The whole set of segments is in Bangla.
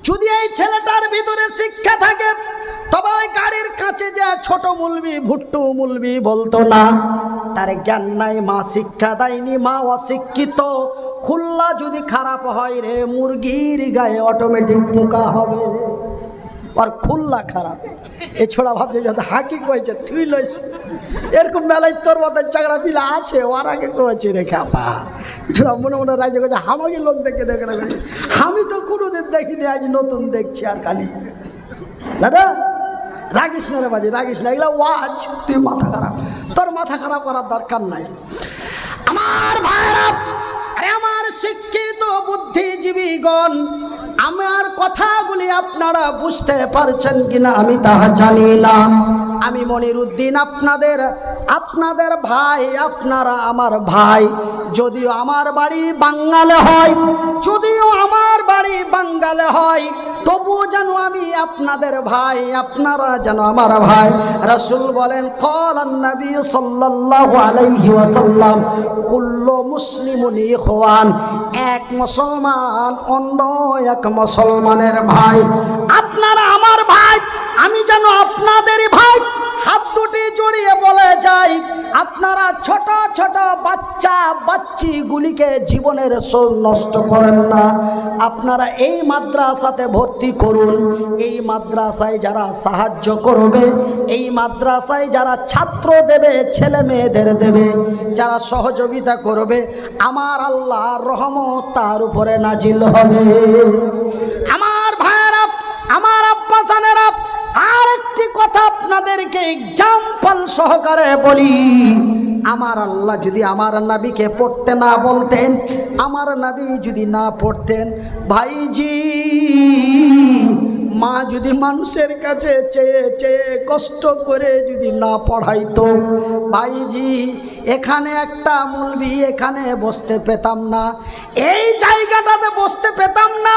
যদি এই ছেলেটার ভিতরে শিক্ষা থাকে তবে ওই গাড়ির কাছে যে ছোট মুলবি ভুট্টু মুলবি বলতো না, তার জ্ঞান নাই, মা শিক্ষা দেয়নি, মা অশিক্ষিত। খুল্লা যদি খারাপ হয় রে, মুরগির গায়ে অটোমেটিক পোকা হবে, আর খুল্লা খারাপ। এ ছোড়া ভাবছে যত হাকি কয়েছে তুই লইস, এরকম মেলায় তোর মতো চাকরা পিলা আছে, ওর আগে কয়েছে রে খাপা। ছোড়া মনে মনে রাজ্য করছে আমাকে লোক দেখে দেখে রাখবে, আমি তো কোনোদিন দেখিনি, আজ নতুন দেখছি। আর খালি দাদা রাগিস না রে বাজি, রাগিস না, এগুলো ওয়াজ, তুই মাথা খারাপ, তোর মাথা খারাপ করার দরকার নাই। আমার ভাইরা, আরে আমার শিক্ষিত বুদ্ধিজীবীগণ, আমার কথাগুলি আপনারা বুঝতে পারছেন কিনা আমি তাহা জানি না। আমি মনিরুদ্দিন আপনাদের ভাই, আপনারা আমার ভাই। যদিও আমার বাড়ি বাঙ্গালে হয়, তবুও যেন আমি আপনাদের ভাই, আপনারা যেন আমার ভাই। রাসূল বলেন, ক্বালান নবী সাল্লাল্লাহু আলাইহি ওয়াসাল্লাম, কুল্লু মুসলিমুন ইখওয়ান, এক মুসলমান অন্য এক মুসলমানের ভাই। আপনারা আমার ভাই, আমি যেন আপনাদেরই ভাই। হাত দুটি জড়িয়ে বলে যাই, আপনারা ছোট ছোট বাচ্চাগুলিকে জীবনের নষ্ট করেন না। আপনারা এই মাদ্রাসাতে ভর্তি করুন। এই মাদ্রাসায় যারা সাহায্য করবে, এই মাদ্রাসায় যারা ছাত্র দেবে, ছেলে মেয়েদের দেবে, যারা সহযোগিতা করবে, আমার আল্লাহর রহমত তার উপরে নাজিল হবে। আমার ভাইয়েরা, আমার আব্বা জানেরা, আর একটি কথা আপনাদেরকে এক্সাম্পল সহকারে বলি। আমার আল্লাহ যদি আমার নবীকে পড়তে না বলতেন, আমার নবী যদি না পড়তেন, ভাইজি, মা যদি মানুষের কাছে চেয়ে চেয়ে কষ্ট করে যদি না পড়াইতো, ভাইজি, এখানে একটা মুলবি এখানে বসতে পেতাম না, এই জায়গাটাতে বসতে পেতাম না।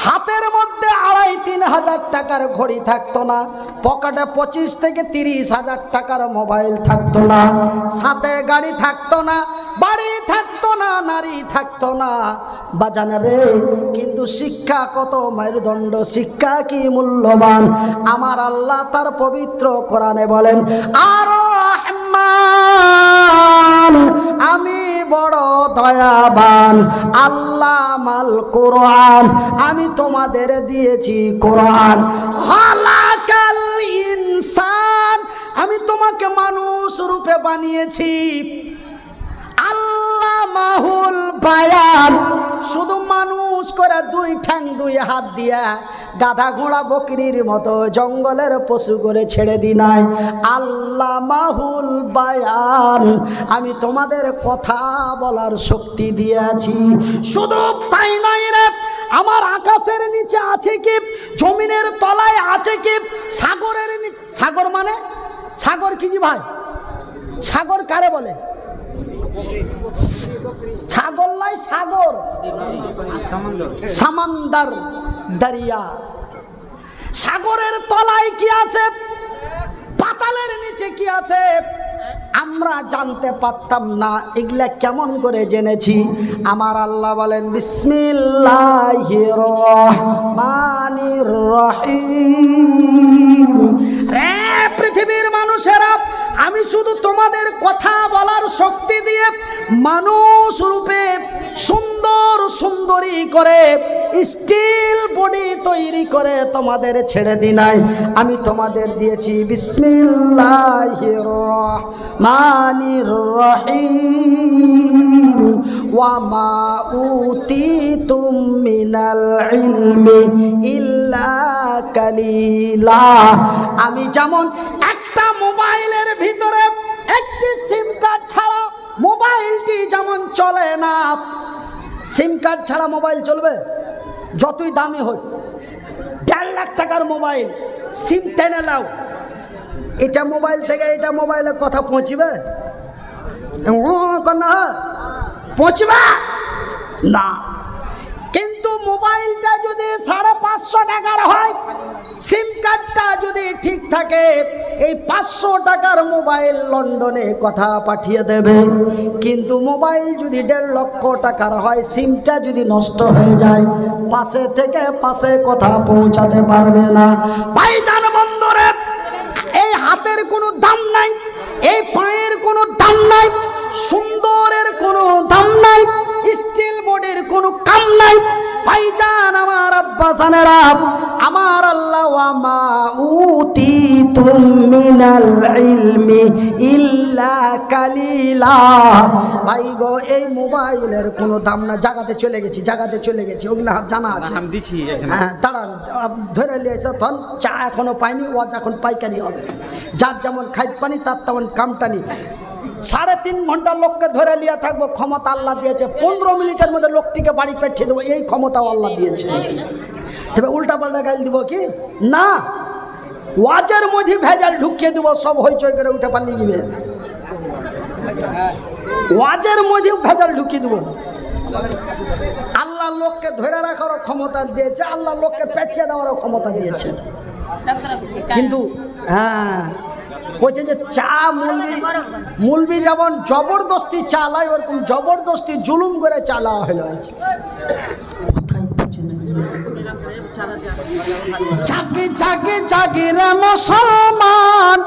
হাতের মধ্যে 2,5-3 হাজার টাকার ঘড়ি থাকতো না, পকেটে 25 থেকে 30 হাজার টাকার মোবাইল থাকতো না, সাথে গাড়ি থাকতো না, বাড়ি থাকতো না, নারী থাকতো না, বাজান রে। কিন্তু শিক্ষা কত মেরুদণ্ড, শিক্ষা কি মূল্যবান। আমার আল্লাহ তার পবিত্র কোরআনে বলেন, আর রহমান, আমি বড় দয়াবান, আল্লাহ মাল কোরআন, আমি তোমাদের দিয়েছি কোরআন। খালাকাল ইনসান, আমি তোমাকে মানুষ রূপে বানিয়েছি। আল্লাহ মাহুল বায়ান, শুধু মানুষ করে 2 ঠ্যাং 2 হাত দিয়া গাধা ঘোড়া বকরির মতো জঙ্গলের পশু করে ছেড়ে দি নাই। আল্লাহ মাহুল বায়ান, আমি তোমাদের কথা বলার শক্তি দিয়েছি। শুধু তাই নয় রে, আমার আকাশের নিচে আছে কি, জমিনের তলায় আছে কি, সাগরের নিচে। সাগর মানে সাগর কি জি ভাই? সাগর কারে বলে? ছাগল নাই, সাগর, সমুদ্র, দরিয়া। সাগরের তলায় কি আছে, পাতালের নিচে কি আছে, আমরা জানতে পারতাম না। এগুলা কেমন করে জেনেছি? আমার আল্লাহ বলেন, বিসমিল্লাহির রহমানির রহিম। রে পৃথিবীর মানুষেরা, আমি শুধু তোমাদের কথা বলার শক্তি দিয়ে মানুষ রূপে সুন্দর সুন্দরী করে স্টিল বডি তৈরি করে তোমাদের ছেড়ে দি নাই, আমি তোমাদের দিয়েছি বিসমিল্লাহির রহমানির রহিম। ওয়া মা উতিতুম মিনাল ইলমি ইল্লা কালিলা। আমি যেমন একটা মোবাইলের ভিতরে একটি সিম কার্ড ছাড়া মোবাইলটি যেমন চলে না, সিম কার্ড ছাড়া মোবাইল চলবে? যতই দামি হোক, 1.5 লাখ টাকার মোবাইল, সিম টেনে নাও, এটা মোবাইল থেকে এটা মোবাইলে কথা পৌঁছবে না? পৌঁছবে না। কিন্তু মোবাইলটা যদি 550 টাকার হয়, সিম কার্ডটা যদি ঠিক থাকে, এই 500 টাকার মোবাইল লন্ডনে কথা পাঠিয়ে দেবে, কিন্তু মোবাইল যদি 1.5 লক্ষ টাকার হয়, সিমটা যদি নষ্ট হয়ে যায়, পাশে থেকে পাশে কথা পৌঁছাতে পারবে না। ভাইজান বন্ধুরে, এই হাতের কোনো দাম নাই, এই পায়ের কোনো দাম নাই, সুন্দরের কোনো দাম নাই, স্টিল বডির কোনো কাম নাই। ভাইজান আমার আব্বা জানেরা, আমার আল্লাহ ওয়া মা উতিতুম মিনাল ইলমি ইল্লা কালিলা। ভাই গো, এই মোবাইলের কোনো দাম না। জায়গাতে চলে গেছি, ওগুলা জানা আছে। হ্যাঁ, দাঁড়ান, ধরে লিয়েছে তখন চা এখনো পাইনি, ও এখন পাইকারি হবে। যার যেমন খাইত পানি তার তেমন কামটানি। 3.5 ঘন্টা লোককে ধরে লিয়ে থাকবো, ক্ষমতা আল্লাহ দিয়েছে। 15 মিনিটের মধ্যে লোকটিকে বাড়ি পাঠিয়ে দেবো, এই ক্ষমতাও আল্লাহ দিয়েছে। তবে উল্টা পাল্টা গাল দিব কি না, ওয়াজের মধ্যে ভেজাল ঢুকিয়ে দেবো, সব হইচই করে উঠে পালিয়ে যাবে। ওয়াজের মধ্যে ভেজাল ঢুকিয়ে দেবো। আল্লাহ লোককে ধরে রাখারও ক্ষমতা দিয়েছে, আল্লাহ লোককে পেঠিয়ে দেওয়ারও ক্ষমতা দিয়েছে। কিন্তু হ্যাঁ, বলছে যে চা মুলবি যেমন জবরদস্তি চালায়, ওরকম জবরদস্তি জুলুম করে চালা হলো। জাগে জাগে জাগে রে মুসলমান,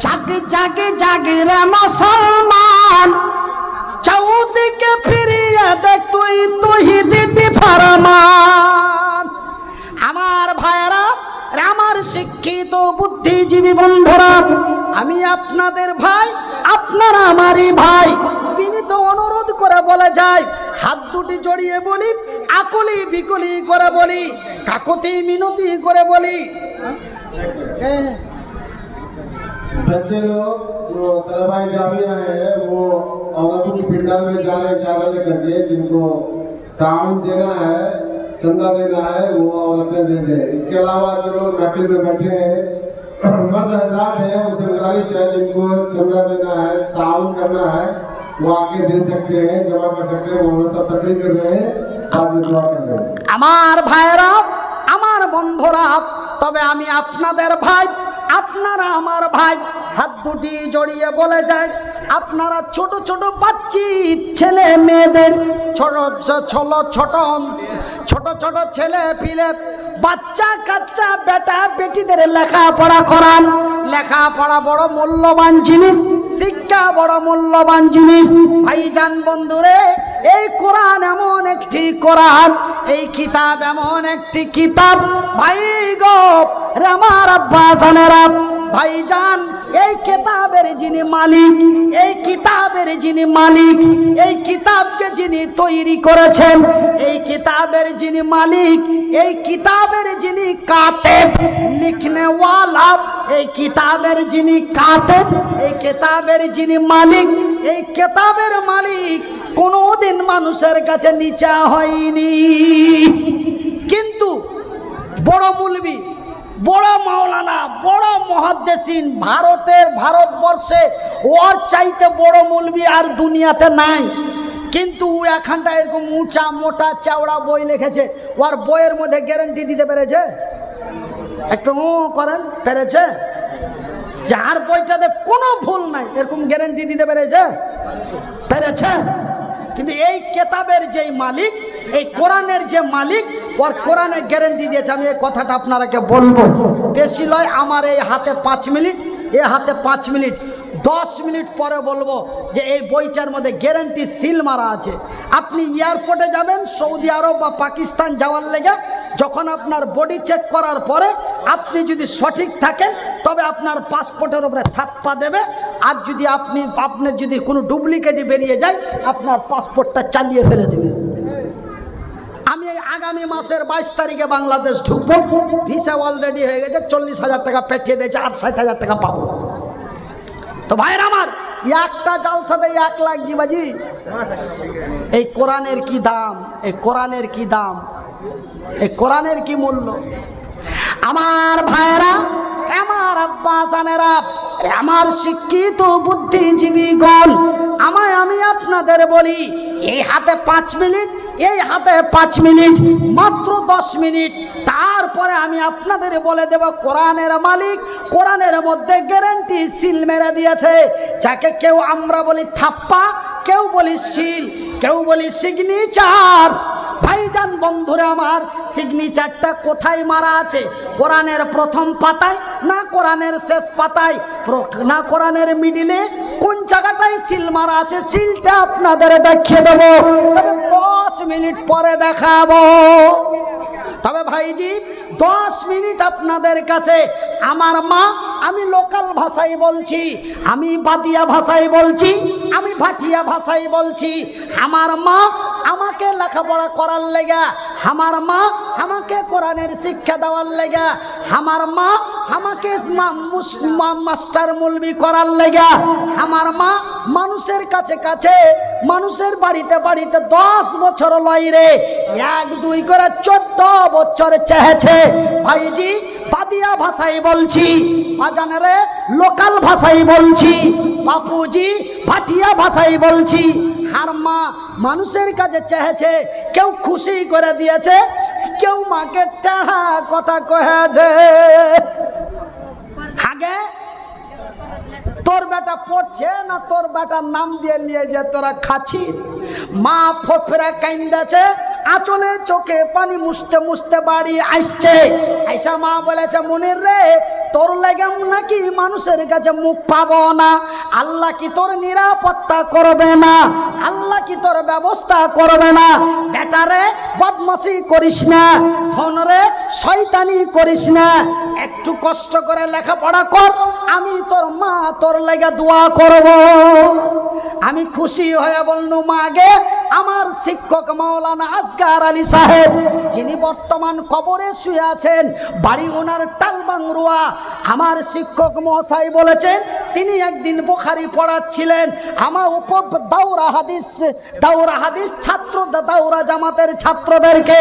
জাগে জাগে জাগে রে মুসলমান, চৌদিকে ফিরিয়ে দেখ তুই তৌহিদি ফরমান। আমার ভাইরা, আমার শিক্ষিত বুদ্ধিজীবী বন্ধুরা, আমি আপনাদের ভাই, আপনারা আমারই ভাই। বিনীত অনুরোধ করে বলে যায়, হাত দুটি জড়িয়ে বলি, আকুলি বিকুলি করে বলি, কাকুতি মিনতি করে বলি। बच्चे लोग जो तलबाई जामिया है वो औरतों की पिंडाल में जा रहे चावल करके, जिनको ताउन देना है, चंदा देना है, वो औरतें दे दें। इसके अलावा जो लोग महफिल में बैठे हैं, मर्द हजरात हैं, उनसे गुजारिश है जिनको चंदा देना है, ताउन करना है, वो आके दे सकते हैं, जमा कर सकते हैं। वो सब तकलीफ कर रहे हैं, बाद में दुआ कर रहे हैं। আমার ভাইরা, আমার বন্ধুরা, তবে আমি আপনাদের ভাই, আপনারা আমার ভাই। হাত দুটি জড়িয়ে বলে যায়, আপনারা ছোট ছোট বাচ্চি ছেলে মেয়েদের, ছোট ছোট ছেলে পিলে, বাচ্চা কাচ্চা বেটা বেটিদের লেখাপড়া করান। লেখাপড়া বড় মূল্যবান জিনিস, শিক্ষা বড় মূল্যবান জিনিস। ভাইজান বন্ধুরে, এই কোরআন এমন একটি কোরআন, এই কিতাব এমন একটি কিতাব। ভাই গো রে আমার আব্বা জানেরা, ভাইজান, এই কিতাবের যিনি মালিক, এই কিতাবের যিনি মালিক, এই কিতাবকে যিনি তৈরি করেছেন, এই কিতাবের যিনি মালিক, এই কিতাবের যিনি কাতেব, লিখনে ওয়ালা, এই কিতাবের যিনি কাতেব, এই কিতাবের যিনি মালিক, এই কিতাবের মালিক কোনোদিন মানুষের কাছে নিচা হয়নি। কিন্তু বড় মুলবি, বড় মাওলানা, বড় মুহাদ্দিসিন ভারতবর্ষে ওর চাইতে বড় মুলবি আর দুনিয়াতে নাই। কিন্তু এখানটা এরকম উঁচা মোটা চাওড়া বই লিখেছে, ওর বইয়ের মধ্যে গ্যারান্টি দিতে পেরেছে? একটু করেন, পেরেছে? যার বইটাতে কোনো ভুল নাই, এরকম গ্যারান্টি দিতে পেরেছে? কিন্তু এই কেতাবের যে মালিক, এই কোরআনের যে মালিক, ওর কোরআনে গ্যারান্টি দিয়েছে। আমি এই কথাটা আপনারাকে বলবো, বেশি লয়, আমার এই হাতে 5 মিনিট, এ হাতে 5 মিনিট, 10 মিনিট পরে বলবো যে এই বইটার মধ্যে গ্যারান্টি সিল মারা আছে। আপনি এয়ারপোর্টে যাবেন সৌদি আরব বা পাকিস্তান যাওয়ার লেগে, যখন আপনার বডি চেক করার পরে আপনি যদি সঠিক থাকেন, তবে আপনার পাসপোর্টের উপরে থাপ্পা দেবে। আর যদি আপনার যদি কোনো ডুপ্লিকেটই বেরিয়ে যায়, আপনার পাসপোর্টটা চালিয়ে ফেলে দেবে। আমি আগামী মাসের 22 তারিখে বাংলাদেশ ঢুকবো, ভিসা অলরেডি হয়ে গেছে, 40,000 টাকা পাঠিয়ে দিয়েছে, আর 60,000 টাকা পাবো। তো ভাইয়ের আমার, একটা জালসাতে 1 লাখ জিবাজি। এই কোরআনের কি দাম, এই কোরআনের কি দাম, এই কোরআনের কি মূল্য। আমার ভাইয়েরা, আমার আব্বা জানেরা, আমার শিক্ষিত বুদ্ধিজীবীগণ, আমি আপনাদের বলি, এই হাতে 5 মিনিট, এই হাতে 5 মিনিট, মাত্র 10 মিনিট। তারপরে আমি আপনাদের বলে দেব কোরআনের মালিক কোরআনের মধ্যে গ্যারান্টি সিল মেরে দিয়েছে। যাকে কেউ আমরা বলি থাপ্পা, কেউ বলি সিল, কেউ বলি সিগনেচার। ভাইজান বন্ধুরা আমার, সিগনেচারটা কোথায় মারা আছে? কোরআনের প্রথম পাতায় না কোরআনের শেষ পাতায় না কোরআনের মিডিলে? কোন জায়গাটায় সিল মারা আছে? সিলটা আপনাদের দেখিয়ে দেবো, তবে 10 মিনিট পরে দেখাবো। তবে ভাইজি 10 মিনিট আপনাদের কাছে আমার মা, আমি লোকাল ভাষায় বলছি, আমি বাদিয়া ভাষায় বলছি, আমি ভাটিয়া ভাষায় বলছি। আমার মা আমাকে লেখাপড়া করার লেগা, আমার মা আমাকে কোরআনের শিক্ষা দেওয়ার লেগা, আমার মা আমাকে মাস্টার মুলবি করার লেগা, আমার মা মানুষের কাছে কাছে মানুষের বাড়িতে বাড়িতে 10 বছর লইরে 1 2 করে 14 বছর চেয়েছে। ভাইজি বাদিয়া ভাষায় বলছি, বাজানারে লোকাল ভাষায় বলছি, বাপুজি ভাটিয়া ভাষায় বলছি। আর মা মানুষের কাছে চেয়েছে, কেউ খুশি করে দিয়েছে, কেউ মাকে টাহা কথা কয়েছে। আগে তোর বেটা পড়ছে না, তোর বেটার নাম দিয়ে নিয়ে যে তোরা খাচ্ছি। মা ফোফরা কাইন্দাছে, আঁচলে চোখে পানি মুছতে মুছতে বাড়ি আসছে। আইসা মা বলেছে, মনির রে তোর লেগে নাকি মানুষের কাছে মুখ পাবো না? আল্লাহ কি তোর নিরাপত্তা করবে না? আল্লাহ কি তোর ব্যবস্থা করবে না? বেটারে বদমাশি করিস না, ধনরে শয়তানি করিস না, একটু কষ্ট করে লেখাপড়া কর, আমি তোর মা তোর লেগে দোয়া করব। আমি খুশি হয়ে বললু, মাগে আমার শিক্ষক মাওলানা আসগার আলী সাহেব, যিনি বর্তমান কবরে শুয়ে আছেন, বাড়ি ওনার টালবাংরুয়া। আমার শিক্ষক মহাশয় বলেছেন, তিনি একদিন বুখারী পড়াচ্ছিলেন আমার দাওরা হাদিস ছাত্র দাওরা জামাতের ছাত্রদেরকে,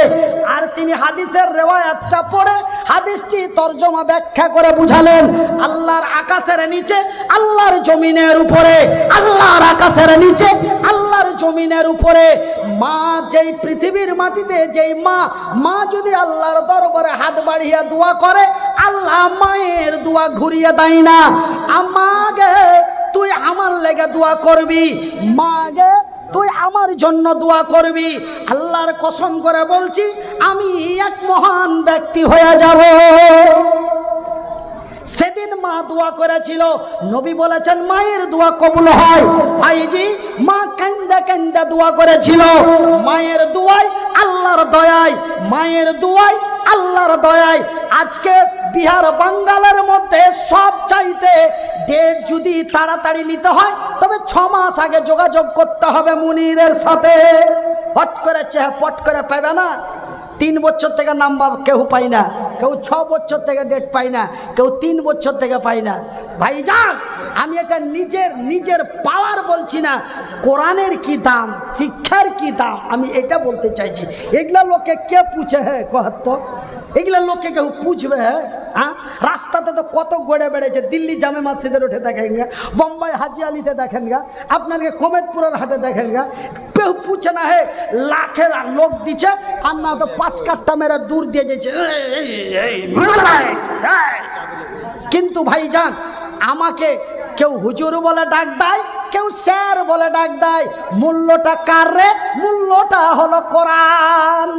আর তিনি হাদিসের রেওয়ায়াতটা পড়ে হাদিসটি তরজমা ব্যাখ্যা করে বুঝালেন। আল্লাহর আকাশের নিচে, আল্লাহর জমিনের উপরে, আল্লাহর আকাশের নিচে, আল্লাহর জমিনের উপরে মা, যেই পৃথিবীর মাটিতে যেই মা যদি আল্লাহর দরবারে হাত বাড়িয়ে দোয়া করে, আল্লাহ মায়ের দোয়া ঘুরিয়ে দেয় না। আমাকে তুই আমার লেগে দোয়া করবি, মাগে তুই আমার জন্য দোয়া করবি। আল্লাহর কসম করে বলছি, আমি এক মহান ব্যক্তি হয়ে যাব। সেদিন মা দোয়া করেছিল, নবী বলেছেন মায়ের দোয়া কবুল হয়। ভাইজি মা কান্দা কান্দা দোয়া করেছিল, মায়ের দোয়ায় আল্লাহর দয়ায়, মায়ের দোয়ায় আল্লাহর দয়ায় আজকে বিহার বাঙ্গালের মধ্যে সব চাইতে ডেট যদি তাড়াতাড়ি নিতে হয়, তবে 6 মাস আগে যোগাযোগ করতে হবে মুনিরের সাথে। হট করে পট করে পাবে না। 3 বছর থেকে নাম্বার কেউ পাই না, কেউ 6 বছর থেকে ডেট পাই না, কেউ 3 বছর থেকে পাই না। ভাইজান আমি এটা নিজের পাওয়ার বলছি না, কোরআনের কি দাম, শিক্ষার কি দাম, আমি এটা বলতে চাইছি। এগুলা লোকে কে পুছে? হ্যাঁ কহত, এগুলা লোকে কেউ পুছবে? হ্যাঁ, রাস্তাতে তো কত গড়ে বেড়েছে। দিল্লি জামে মসজিদের উঠে দেখেন গা, বোম্বাই হাজি আলিতে দেখেন গা, আপনাকে কোমেদপুরের হাটে দেখেন গা, কেউ পুছে না। হে লাখের লোক দিচ্ছে, আর না তো 5 কাঠটা মেরে দূর দিয়ে যেছে। কিন্তু ভাইজান আমাকে কেউ হুজুর বলে ডাক দেয়, কেউ স্যার বলে ডাক দেয়। মূল্যটা কার রে? মূল্যটা হলো কোরআন।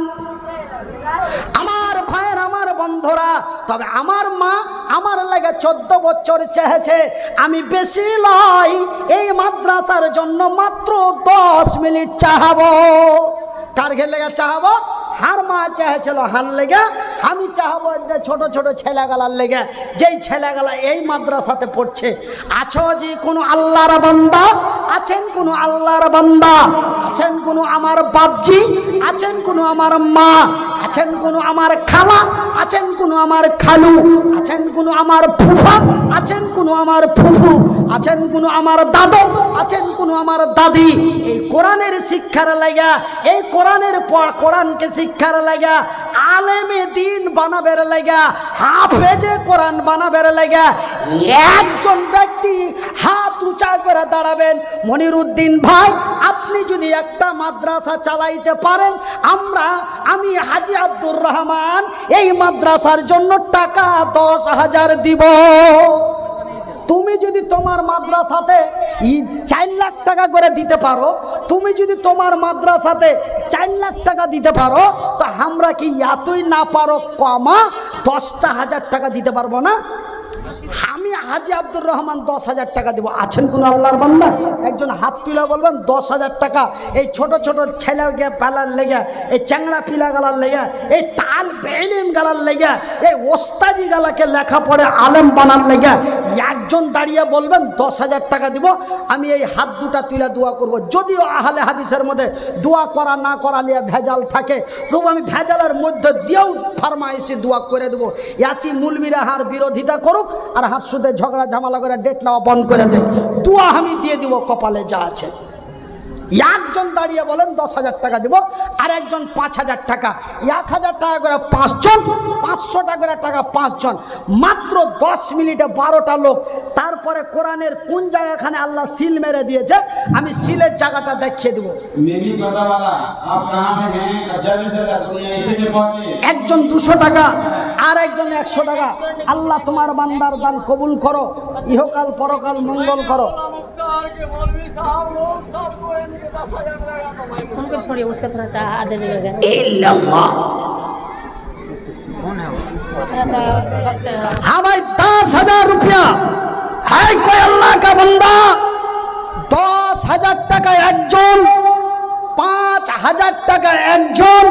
আমার ভাইয়ের, আমার বন্ধুরা, তবে আমার মা আমার লাগে 14 বছর চেয়েছে। আমি বেশি লয়, এই মাদ্রাসার জন্য মাত্র 10 মিনিট চাহাবো। কার ঘের লেগে চাহাবো? হার মা চেয়েছিল হার লেগে, আমি চাহাবো ছোট ছোট ছেলেগালার লেগে, যেই ছেলেগালা এই মাদ্রাসাতে পড়ছে। আছো যে কোনো আল্লাহর বান্দা আছেন, কোনো আল্লাহর বান্দা আছেন, কোনো আমার বাপজি আছেন, কোনো আমার মা আছেন, কোনো আমার খালা আছেন, কোনো আমার খালু আছেন, কোনো আমার ফুফা আছেন, কোনো আমার ফুফু আছেন, কোনো আমার দাদু আছেন, কোনো আমার দাদি। এই কোরআনের শিক্ষার লাগা, এই কোরআনের কোরআনকে শিক্ষার লাগা, আলেমে দিন বানাবের লাগা, হাফেজে কোরআন বানাবের লাগা একজন ব্যক্তি হাত উঁচা করে দাঁড়াবেন। মনিরুদ্দিন ভাই, আপনি আপনি যদি একটা মাদ্রাসা চালাইতে পারেন, আমি হাজী আব্দুর রহমান এই মাদ্রাসার জন্য টাকা 10,000 দিব। তুমি যদি তোমার মাদ্রাসাতে 4 লাখ টাকা করে দিতে পারো, তুমি যদি তোমার মাদ্রাসাতে 4 লাখ টাকা দিতে পারো, তো আমরা কি এতই না পারো কমা 10,000 টাকা দিতে পারবো না? আমি হাজী আব্দুর রহমান 10,000 টাকা দেবো। আছেন কোন আল্লাহর বান্দা? একজন হাত তুলে বলবেন 10,000 টাকা এই ছোট ছোট ছেলেকে পালার লেগে, এই চ্যাংড়া পিলা গালার লেগে, এই তাল বেলিম গালার লেগে, এই ওস্তাজি গালাকে লেখাপড়ে আলেম বানার লেগে একজন দাঁড়িয়ে বলবেন 10,000 টাকা দিব। আমি এই হাত দুটা তুলে দোয়া করব। যদিও আহলে হাদিসের মধ্যে দোয়া করা না করা নিয়ে ভেজাল থাকে, তবু আমি ভেজালের মধ্যে দিয়েও ফারমাইশি দোয়া করে দেবো। ইয়াতি মুলবিরা হার বিরোধিতা করুক আর হার সুদে ঝগড়া ঝামেলা করে ডেটলাও বন্ধ করে দেখ, দোয়া আমি দিয়ে দিব কপালে যা আছে। একজন দাঁড়িয়ে বলেন 10,000 টাকা দিব, আর একজন 5,000 টাকা, 1,000 টাকা করে 5 জন, 500 টাকা করে টাকা 5 জন, মাত্র 10 মিনিটে 12টা লোক। তারপরে কোরআনের কোন জায়গাখানে আল্লাহ সিল মেরে দিয়েছে আমি সিলের জায়গাটা দেখিয়ে দেবো। একজন 200 টাকা আর একজন 100 টাকা। আল্লাহ তোমার বান্দার দান কবুল করো, ইহকাল পরকাল মঙ্গল করো। उनको छोड़िए, उसका थोड़ा सा आधे देगा। थोड़ा सा हाँ भाई 10,000 रुपया है कोई अल्लाह का बंदा? 10,000 টাকা একজন, 5,000 টাকা একজন,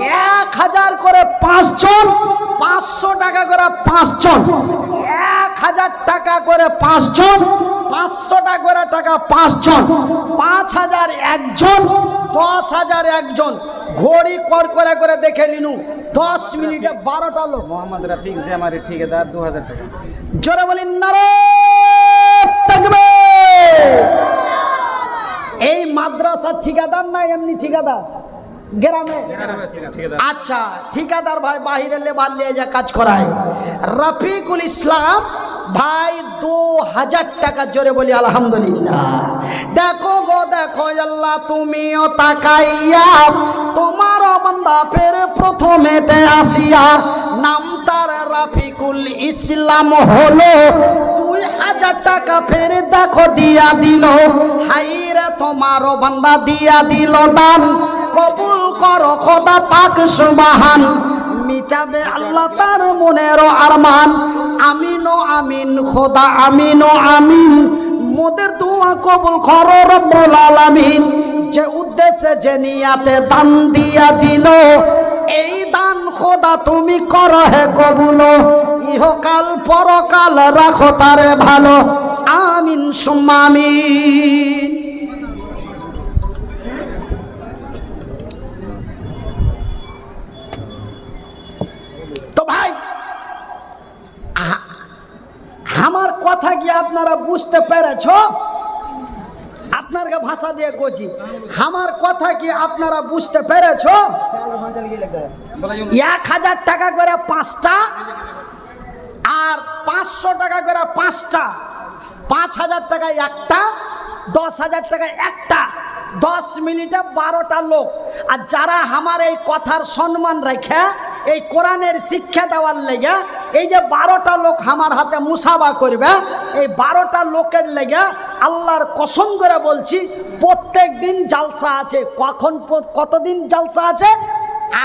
1,000 করে 5 জন, 500 টাকা করে 5 জন, 1,000 টাকা করে 5 জন, 500 টাকা করে টাকা 5 জন, 5,000 একজন, 10,000 একজন। ঘড়ি কর করে দেখে নিনু 10 মিনিটে 12টা লোক। मोहम्मद रफीक से हमारे ठेकेदार 2,000 টাকা। জোরে বলেন নারে তাকবীর। এই মাদ্রাসার ঠিকাদার না এমনি ঠিকাদার? গ্রামে আচ্ছা, ঠিকাদার ভাই বাহিরে লেবার নিয়ে যা কাজ করায়। রফিকুল ইসলাম ভাই 2,000 টাকা। জোরে বলি আলহামদুলিল্লাহ। দেখো গো দেখো আল্লাহ তুমিও তাকাইয়া তোমার বান্দা ফের প্রথমেতে আসিয়া, নাম তার রফিকুল ইসলাম হলো, 2,000 টাকা ফের দেখো দিয়া দিল। হাইরে তোমার বান্দা দিয়া দিল দান, কবুল করো খোদা পাক সুবহান, মিটাবে আল্লাহ তার মনের আরমান। আমিন ও আমিন খোদা আমিন ও আমিন, মোদের দোয়া কবুল করো রব্বুল আলামিন। যে উদ্দেশ্যে যে নিয়াতে দান দিয়া দিল, এই দান খোদা তুমি করো হে কবুল, ইহকাল পরকাল রাখো তারে ভালো। আমিন সুম্মা আমিন। তো ভাই আমার কথা কি আপনারা বুঝতে পেরেছ? আপনার ভাষা দিয়ে কইছি, আমার কথা কি আপনারা বুঝতে পেরেছ? 1,000 টাকা করে 5টা আর 500 টাকা করে 5টা, 5,000 টাকা একটা, 10,000 টাকা একটা। 10 মিনিটে 12টা লোক। আর যারা আমার এই কথার সম্মান রেখে এই কোরআনের শিক্ষা দেওয়ার লেগে এই যে 12টা লোক আমার হাতে মুসাবা করবে, এই 12টা লোকের লেগে আল্লাহর কসম করে বলছি প্রত্যেক দিন জালসা আছে। কতদিন জালসা আছে?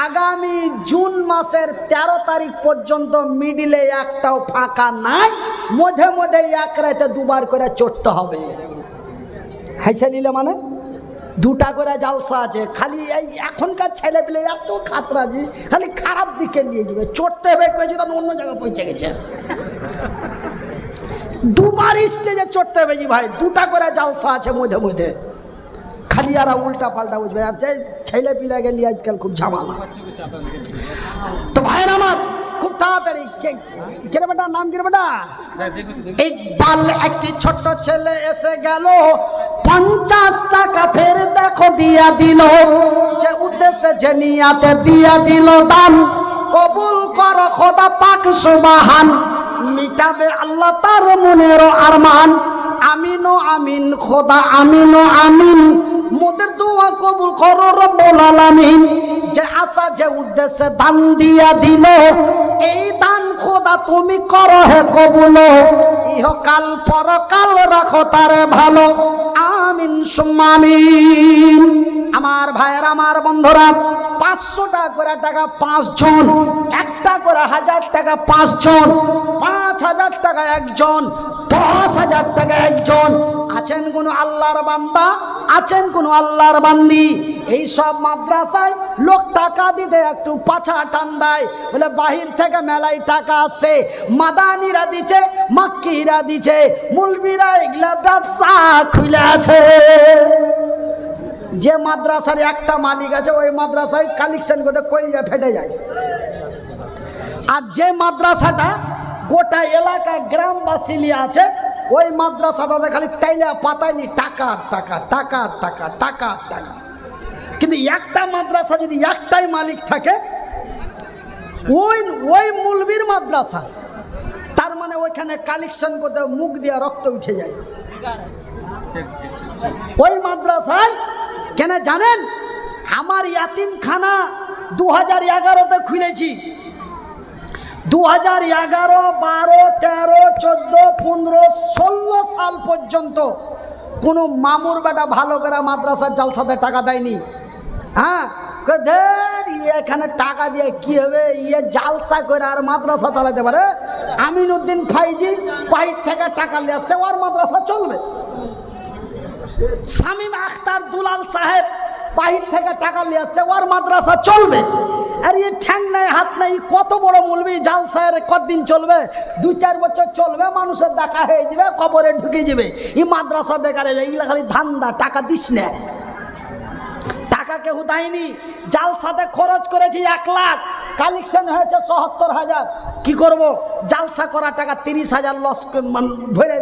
আগামী জুন মাসের 13 তারিখ পর্যন্ত মিডিলে একটাও ফাঁকা নাই। মধ্যে মধ্যে এক রাতে 2 বার করে চড়তে হবে। হাইসা নিলে মানে 2টা করে জালসা আছে। খালি এই এখনকার ছেলে পেলে এত খাতরাজি, খালি খারাপ দিকে নিয়ে যাবে। চড়তে হবে কয়েছে তখন অন্য জায়গায় পৌঁছে গেছে। 2 বার স্টেজে চড়তে হবে জি ভাই। 2টা করে জালসা আছে মধ্যে মধ্যে। খালি আর উল্টা পাল্টা বুঝবে। ছেলে পিলা গেলি আজকাল খুব ঝামেলা। তো ভাইয়ের আমার খুব তাড়াতাড়ি কেরে বেটা, নাম কেরে বেটা? ইকবাল একটি ছোট্ট ছেলে এসে গেল, 50 টাকা ফের দেখো দিয়া দিল। যে উদ্দেশ্যে যে নিয়াতে দিয়া দিল দান, কবুল করো খোদা পাক সুবহান, মিটাবে আল্লাহ তার মনের আরমান। আমিন ও আমিন, খোদা আমিন ও আমিন, মোদের দোয়া কবুল করো রব্বুল আলামিন। যে আশা যে উদ্দেশ্যে দান দিয়া দিল, এই দান খোদা তুমি করো হে কবুল, ইহকাল পরকাল রাখো তারে ভালো, আমিন সুম্মা আমিন। আমার ভাইয়ের, আমার বন্ধুরা, 500 টাকা করে টাকা 5 জন, 1 করে 1000 টাকা 5 জন, 5000 টাকা একজন, 10,000 টাকা একজন। আছেন কোন আল্লাহর বান্দা, আছেন কোন আল্লাহর বান্দি, এই সব মাদ্রাসায় লোক টাকা দিতে একটু পাছা টান দেয়, বলে বাহির থেকে মেলায় টাকা আসছে, মাদানিরা দিছে, মাক্কিরা দিছে, মুলবিরা এগুলা ব্যবসা খুলে আছে। যে মাদ্রাসার একটা মালিক আছে, ওই মাদ্রাসায় কালেকশন করতে কইয়া ফেটে যায়। আর যে মাদ্রাসাটা গোটা এলাকা গ্রামবাসী নিয়ে আছে, ওই মাদ্রাসাটাতে খালি টাইলা পাতাইলি টাকার টাকা, টাকার টাকা, টাকার টাকা। কিন্তু একটা মাদ্রাসা যদি একটাই মালিক থাকে, ওই মুলবির মাদ্রাসা, তার মানে ওইখানে কালেকশন করতে মুখ দিয়ে রক্ত উঠে যায়। ওই মাদ্রাসায় কেন জানেন, আমার ইয়াতিমখানা 2011-তে খুলেছি। 2011, 12, 13, 14, 15, 16 সাল পর্যন্ত কোনো মামুর বেটা ভালো করে মাদ্রাসার জালসাতে টাকা দেয়নি। হ্যাঁ, এখানে টাকা দিয়ে কি হবে, জালসা করে আর মাদ্রাসা চালাতে পারে। আমিনুদ্দিন ফাইজি বাহির থেকে টাকা নিয়ে আসছে, ওর মাদ্রাসা চলবে। শামীম আখতার দুলাল সাহেব বাহির থেকে টাকা নিয়ে আসছে, ওর মাদ্রাসা চলবে। আর এই ঠ্যাং নাই হাত নাই, কত বড় মুলবি জালসার কতদিন চলবে? 2-4 বছর চলবে, মানুষের দেখা হয়ে যাবে, কবরে ঢুকে যাবে। এই মাদ্রাসা বেকার হবে, এগুলা খালি ধান্দা, টাকা দিস না। টাকা কেউ দেয়নি, জালসাতে খরচ করেছি 1 লাখ, কালেকশন হয়েছে 77,000। কি করব? জালসা করা টাকা 30,000 লস ধরে